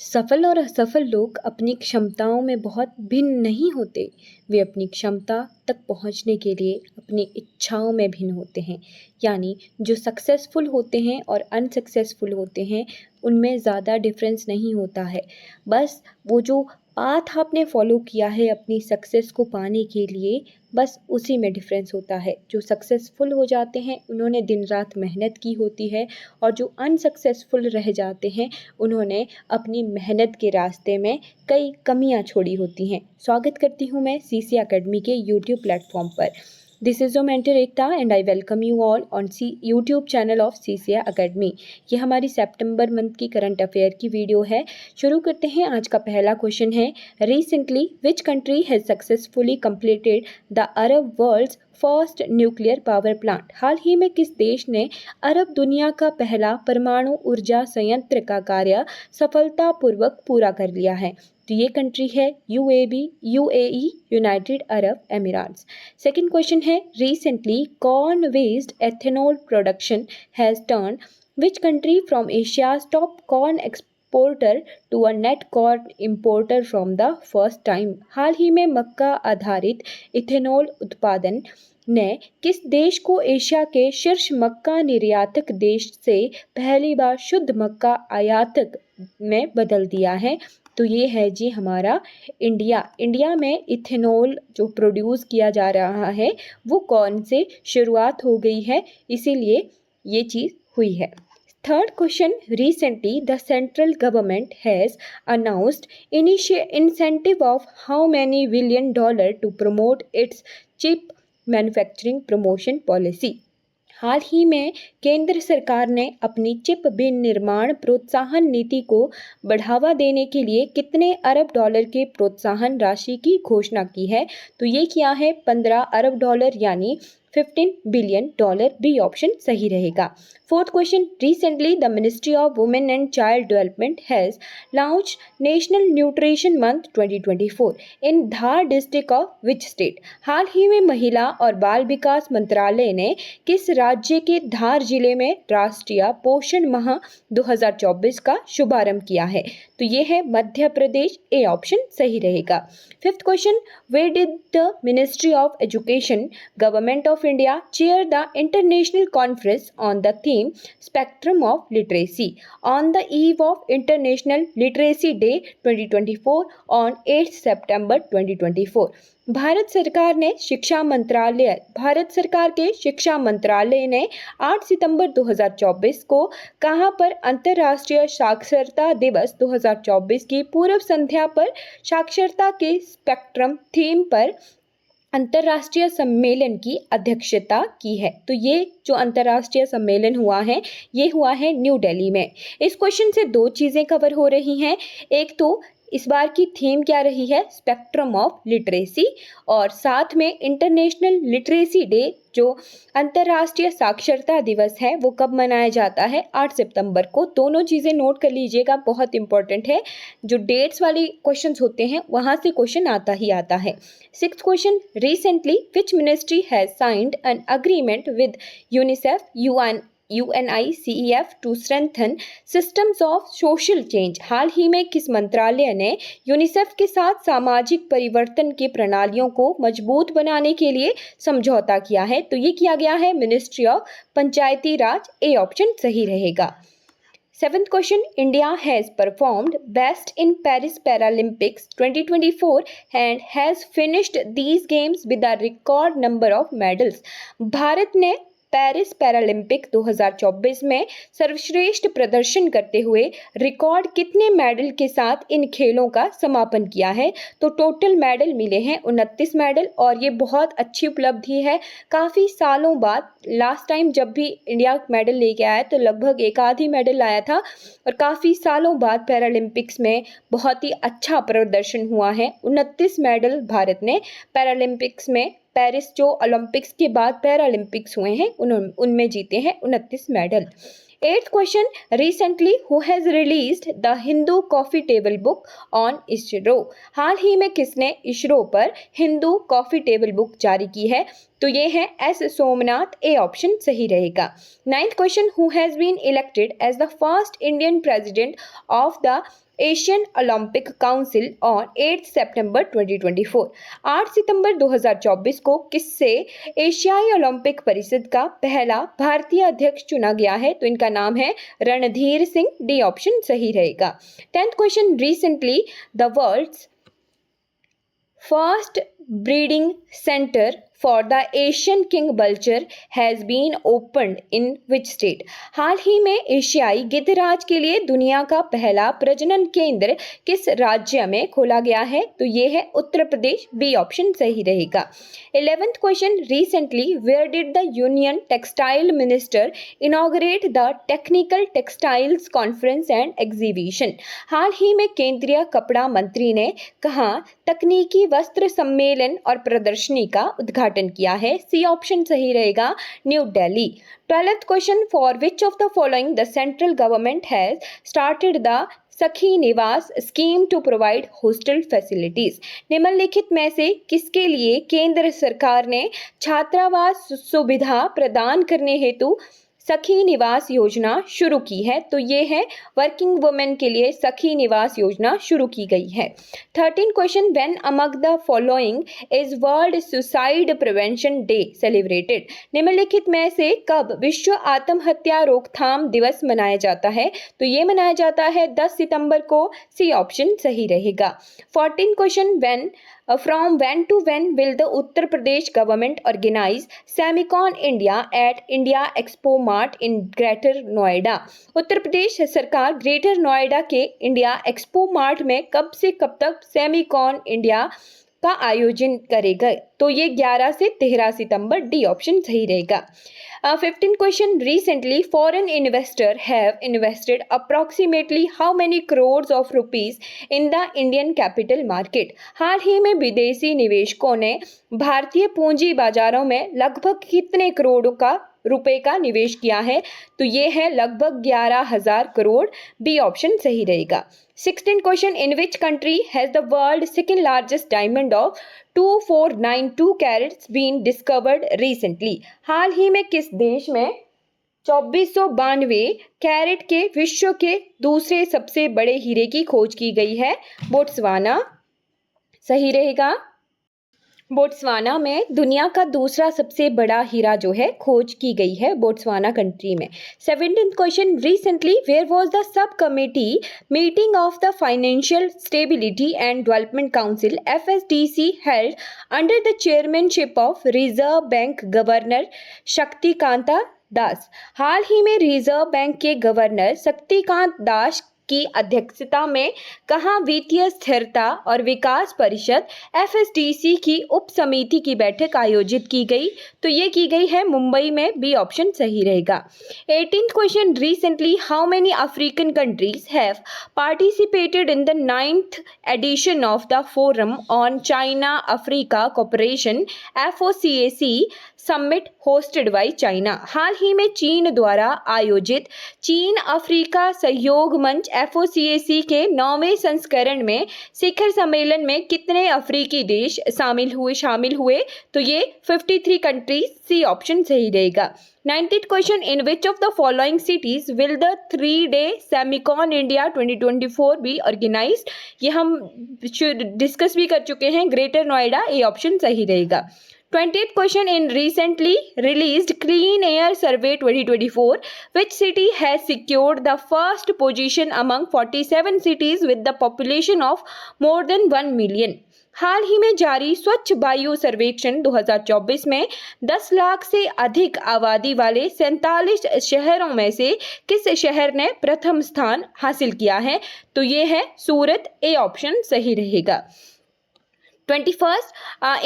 सफल और असफल लोग अपनी क्षमताओं में बहुत भिन्न नहीं होते। वे अपनी क्षमता तक पहुंचने के लिए अपनी इच्छाओं में भिन्न होते हैं। यानी जो सक्सेसफुल होते हैं और अनसक्सेसफुल होते हैं उनमें ज़्यादा डिफरेंस नहीं होता है। बस वो जो पाथ आपने फॉलो किया है अपनी सक्सेस को पाने के लिए, बस उसी में डिफरेंस होता है। जो सक्सेसफुल हो जाते हैं उन्होंने दिन रात मेहनत की होती है, और जो अनसक्सेसफुल रह जाते हैं उन्होंने अपनी मेहनत के रास्ते में कई कमियां छोड़ी होती हैं। स्वागत करती हूं मैं सीसी एकेडमी के यूट्यूब प्लेटफॉर्म पर। This is your mentor Ekta and I welcome you all on YouTube channel of CC academy. ये हमारी सितंबर मंथ की करंट अफेयर की वीडियो है। शुरू करते हैं। आज का पहला क्वेश्चन है, recently which country has successfully completed the Arab world's first nuclear power plant. हाल ही में किस देश ने अरब दुनिया का पहला परमाणु ऊर्जा संयंत्र का कार्य सफलतापूर्वक पूरा कर लिया है? तो ये कंट्री है UAE, United Arab Emirates. Second question है, recently corn based ethanol production has turn which country from Asia's top corn exporter to a net corn importer from the first time. हाल ही में मक्का आधारित इथेनॉल उत्पादन ने किस देश को एशिया के शीर्ष मक्का निर्यातक देश से पहली बार शुद्ध मक्का आयातक में बदल दिया है? तो ये है जी हमारा इंडिया। इंडिया में इथेनॉल जो प्रोड्यूस किया जा रहा है वो कौन से शुरुआत हो गई है, इसीलिए ये चीज़ हुई है। Third question, recently the central government has announced incentive of how many billion dollar to promote its chip manufacturing promotion policy. हाल ही में केंद्र सरकार ने अपनी चिप विनिर्माण प्रोत्साहन नीति को बढ़ावा देने के लिए कितने अरब डॉलर के प्रोत्साहन राशि की घोषणा की है? तो ये किया है 15 अरब डॉलर, यानी 15 बिलियन डॉलर। बी ऑप्शन सही रहेगा। Fourth question, recently the ministry of women and child development has launch national nutrition month 2024 in Dhar district of which state. हाल ही में महिला और बाल विकास मंत्रालय ने किस राज्य के धार जिले में राष्ट्रीय पोषण माह 2024 का शुभारंभ किया है? तो ये है मध्य प्रदेश। ए ऑप्शन सही रहेगा। Fifth question, where did the ministry of education government of India chair the international conference on the theme spectrum of literacy on the eve of international literacy day 2024 on 8 सितंबर 2024। भारत सरकार के शिक्षा मंत्रालय ने 8 सितंबर 2024 को कहां पर अंतर्राष्ट्रीय साक्षरता दिवस 2024 की पूर्व संध्या पर साक्षरता के स्पेक्ट्रम थीम पर अंतर्राष्ट्रीय सम्मेलन की अध्यक्षता की है? तो ये जो अंतर्राष्ट्रीय सम्मेलन हुआ है ये हुआ है न्यू दिल्ली में। इस क्वेश्चन से दो चीज़ें कवर हो रही हैं। एक तो इस बार की थीम क्या रही है, स्पेक्ट्रम ऑफ लिटरेसी, और साथ में इंटरनेशनल लिटरेसी डे जो अंतर्राष्ट्रीय साक्षरता दिवस है वो कब मनाया जाता है? 8 सितंबर को। दोनों चीज़ें नोट कर लीजिएगा, बहुत इंपॉर्टेंट है। जो डेट्स वाली क्वेश्चंस होते हैं वहाँ से क्वेश्चन आता ही आता है। Sixth question, recently which ministry has signed an agreement with UNICEF UNICEF to strengthen systems of social change. हाल ही में किस मंत्रालय ने यूनिसेफ के साथ सामाजिक परिवर्तन की प्रणालियों को मजबूत बनाने के लिए समझौता किया है? तो ये किया गया है ministry of Panchayati Raj. A option सही रहेगा। Seventh question, India has performed best in Paris Paralympics 2024 and has finished these games with a record number of medals. Bharat ने पेरिस पैरालंपिक 2024 में सर्वश्रेष्ठ प्रदर्शन करते हुए रिकॉर्ड कितने मेडल के साथ इन खेलों का समापन किया है? तो टोटल मेडल मिले हैं 29 मेडल, और ये बहुत अच्छी उपलब्धि है। काफ़ी सालों बाद, लास्ट टाइम जब भी इंडिया मेडल लेके आया तो लगभग एक आध ही मेडल लाया था, और काफ़ी सालों बाद पैरालंपिक्स में बहुत ही अच्छा प्रदर्शन हुआ है। 29 मेडल भारत ने पैरालंपिक्स में, पेरिस जो ओलंपिक्स के बाद पैरालंपिक्स हुए हैं उनमें जीते हैं 29 medal. Eighth question, recently who has released the Hindu coffee table book on ISRO. हाल ही में किसने इसरो पर हिंदू कॉफ़ी टेबल बुक जारी की है? तो ये है एस सोमनाथ, ए ऑप्शन सही रहेगा। 9th question, who has been elected as the first Indian president of the Asian Olympic council on 8 सितंबर 2024। 8 सितंबर 2024 को किससे एशियाई ओलंपिक परिषद का पहला भारतीय अध्यक्ष चुना गया है? तो इनका नाम है रणधीर सिंह, डी ऑप्शन सही रहेगा। 10th question, recently the world's first breeding centre for the Asian king vulture has been opened in which state? हाल ही में एशियाई गिद्धराज के लिए दुनिया का पहला प्रजनन केंद्र किस राज्य में खोला गया है? तो ये है उत्तर प्रदेश, बी ऑप्शन सही रहेगा। 11th question, recently where did the union textile minister inaugurate the technical textiles conference and exhibition? हाल ही में केंद्रीय कपड़ा मंत्री ने कहाँ तकनीकी वस्त्र सम्मेलन और प्रदर्शनी का उद्घाटन किया है? सी ऑप्शन सही रहेगा, new Delhi. 12th question, for which of the following the central government has started the Sakhi Niwas scheme to provide hostel facilities? निम्नलिखित में से किसके लिए केंद्र सरकार ने छात्रावास सुविधा प्रदान करने हेतु सखी निवास योजना शुरू की है? तो ये है वर्किंग वुमेन के लिए सखी निवास योजना शुरू की गई है। 13 question, when among the following is world suicide prevention day celebrated? निम्नलिखित में से कब विश्व आत्महत्या रोकथाम दिवस मनाया जाता है? तो ये मनाया जाता है 10 सितंबर को, सी ऑप्शन सही रहेगा। 14 question, when from when to when will the Uttar Pradesh government organize Semicon India at India Expo Mart in Greater Noida? Uttar Pradesh सरकार ग्रेटर नोएडा के इंडिया एक्सपो मार्ट में कब से कब तक सेमिकॉन इंडिया का आयोजन करेगा? तो ये 11 से 13 सितंबर, डी ऑप्शन सही रहेगा। 15 question, recently foreign investor have invested approximately how many crore of rupees in the Indian capital market? हाल ही में विदेशी निवेशकों ने भारतीय पूंजी बाजारों में लगभग कितने करोड़ों का रुपए का निवेश किया है? तो ये है लगभग 11,000 करोड़, बी ऑप्शन सही रहेगा। 16 question, in which country has the world second largest diamond of 2492 carats been discovered recently? हाल ही में किस देश में 2492 कैरेट के विश्व के दूसरे सबसे बड़े हीरे की खोज की गई है? बोट्सवाना सही रहेगा। बोट्सवाना में दुनिया का दूसरा सबसे बड़ा हीरा जो है खोज की गई है बोट्सवाना कंट्री में। 17th question, recently where was the sub committee meeting of the financial stability and development council FSDC held under the chairmanship of reserve bank governor Shaktikanta Das? हाल ही में रिजर्व बैंक के गवर्नर शक्तिकांत दास की अध्यक्षता में कहाँ वित्तीय स्थिरता और विकास परिषद FSDC की उप समिति की बैठक आयोजित की गई? तो ये की गई है मुंबई में, बी ऑप्शन सही रहेगा। 18th question, recently how many African countries have participated in the 9th edition of the forum on China Africa cooperation FOCAC summit hosted by China? हाल ही में चीन द्वारा आयोजित चीन अफ्रीका सहयोग मंच FOCAC के 9वें संस्करण में शिखर सम्मेलन में कितने अफ्रीकी देश शामिल हुए? तो ये 53 कंट्रीज, सी ऑप्शन सही रहेगा। 19th question, in which of the following cities will the 3-day Semicon India 2024 be organised? ये हम डिस्कस भी कर चुके हैं, ग्रेटर नोएडा, ए ऑप्शन सही रहेगा। 20th question, in recently released Clean Air Survey 2024, which city has secured the first position among 47 cities with the population of more than 1 million? हाल ही में जारी स्वच्छ वायु सर्वेक्षण 2024 में 10 लाख से अधिक आबादी वाले 47 शहरों में से किस शहर ने प्रथम स्थान हासिल किया है? तो ये है सूरत, ए ऑप्शन सही रहेगा। 21st,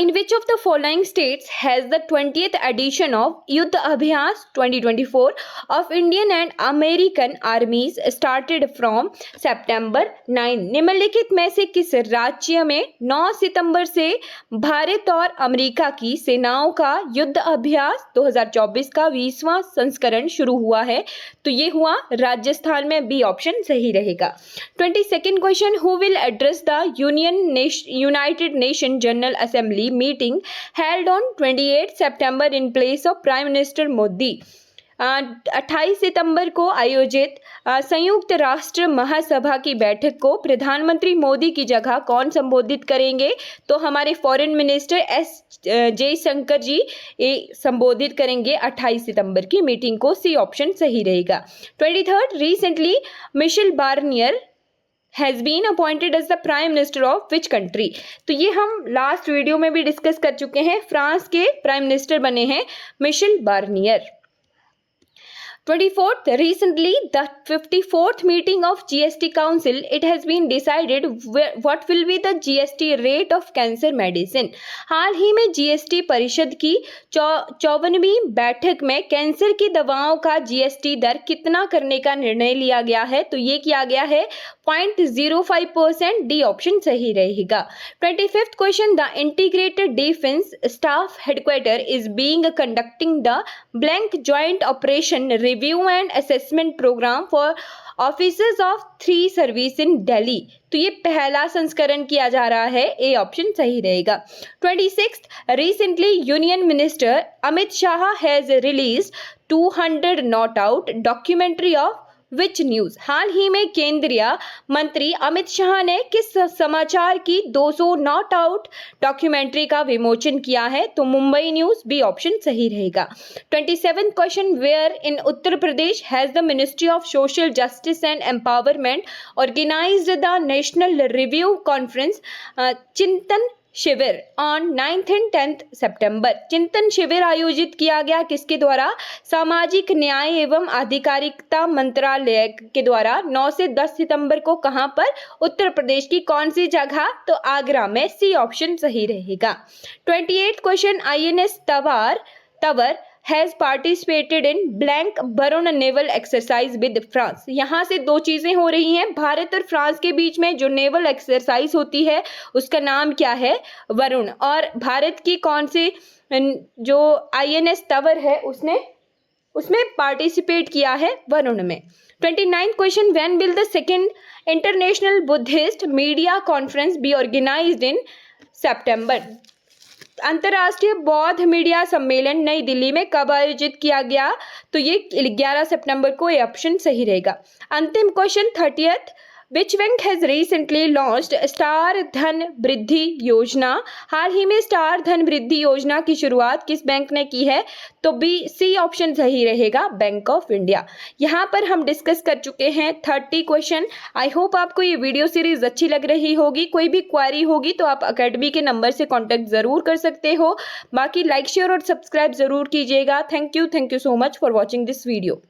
in which of the following states has the 20th edition of Yuddh Abhyas 2024 of Indian and American armies started from September 9? निम्नलिखित में से किस राज्य में 9 सितंबर से भारत और अमेरिका की सेनाओं का युद्ध अभ्यास 2024 का 20वां संस्करण शुरू हुआ है? तो ये हुआ राजस्थान में, बी ऑप्शन सही रहेगा। 22nd question, who will address the United nation Nation General Assembly meeting held on 28 September in place of Prime Minister Modi. 28 सितंबर को आयोजित संयुक्त राष्ट्र महासभा की बैठक को प्रधानमंत्री मोदी की जगह कौन संबोधित करेंगे? तो हमारे फॉरेन मिनिस्टर एस जयशंकर जी संबोधित करेंगे 28 सितंबर की मीटिंग को। सी ऑप्शन सही रहेगा। 23rd, recently Michel Barnier has been appointed as the prime minister of which country? तो ये हम लास्ट वीडियो में भी डिस्कस कर चुके हैं। फ्रांस के प्राइम मिनिस्टर बने हैं Michel Barnier. 24th, recently the 54th meeting of GST Council, it has been decided what will be the GST rate of cancer medicine. हाल ही में GST परिषद की 54वीं बैठक में कैंसर की दवाओं का GST दर कितना करने का निर्णय लिया गया है? तो ये किया गया है 0.05%। डी ऑप्शन सही रहेगा। 25th question, the integrated defence staff headquarter is being conducting the blank joint operation review and assessment programme for officers of 3 service in Delhi. तो ये पहला संस्करण किया जा रहा है। ए ऑप्शन सही रहेगा। 26th, recently union minister Amit Shah has release 200 not out documentary of which news? हाल ही में केंद्रीय मंत्री अमित शाह ने किस समाचार की 200 नॉट आउट डॉक्यूमेंट्री का विमोचन किया है? तो मुंबई न्यूज। बी ऑप्शन सही रहेगा। 27th question, where in Uttar Pradesh has the ministry of social justice and empowerment organised the national review conference Chintan Shivir on 9th and 10th सितंबर? चिंतन शिविर आयोजित किया गया किसके द्वारा? सामाजिक न्याय एवं अधिकारिता मंत्रालय के द्वारा 9 से 10 सितंबर को। कहां पर? उत्तर प्रदेश की कौन सी जगह? तो आगरा में। सी ऑप्शन सही रहेगा। 28th question, INS Tanwar has participated in blank Varun naval exercise with France? यहाँ से दो चीजें हो रही हैं। भारत और फ्रांस के बीच में जो नेवल एक्सरसाइज होती है उसका नाम क्या है? वरुण। और भारत की कौन सी जो INS तवर है उसमें पार्टिसिपेट किया है वरुण में। 29th question, when will the second international Buddhist media conference be organised in September? अंतर्राष्ट्रीय बौद्ध मीडिया सम्मेलन नई दिल्ली में कब आयोजित किया गया? तो ये 11 सितंबर को। ये ऑप्शन सही रहेगा। अंतिम question 30th, which bank has recently launched star धन वृद्धि योजना? हाल ही में स्टार धन वृद्धि योजना की शुरुआत किस बैंक ने की है? तो सी ऑप्शन सही रहेगा, बैंक ऑफ इंडिया। यहाँ पर हम डिस्कस कर चुके हैं 30 क्वेश्चन। आई होप आपको ये वीडियो सीरीज अच्छी लग रही होगी। कोई भी क्वारी होगी तो आप अकेडमी के नंबर से कॉन्टेक्ट जरूर कर सकते हो। बाकी लाइक शेयर और सब्सक्राइब जरूर कीजिएगा। Thank you so much for watching this video.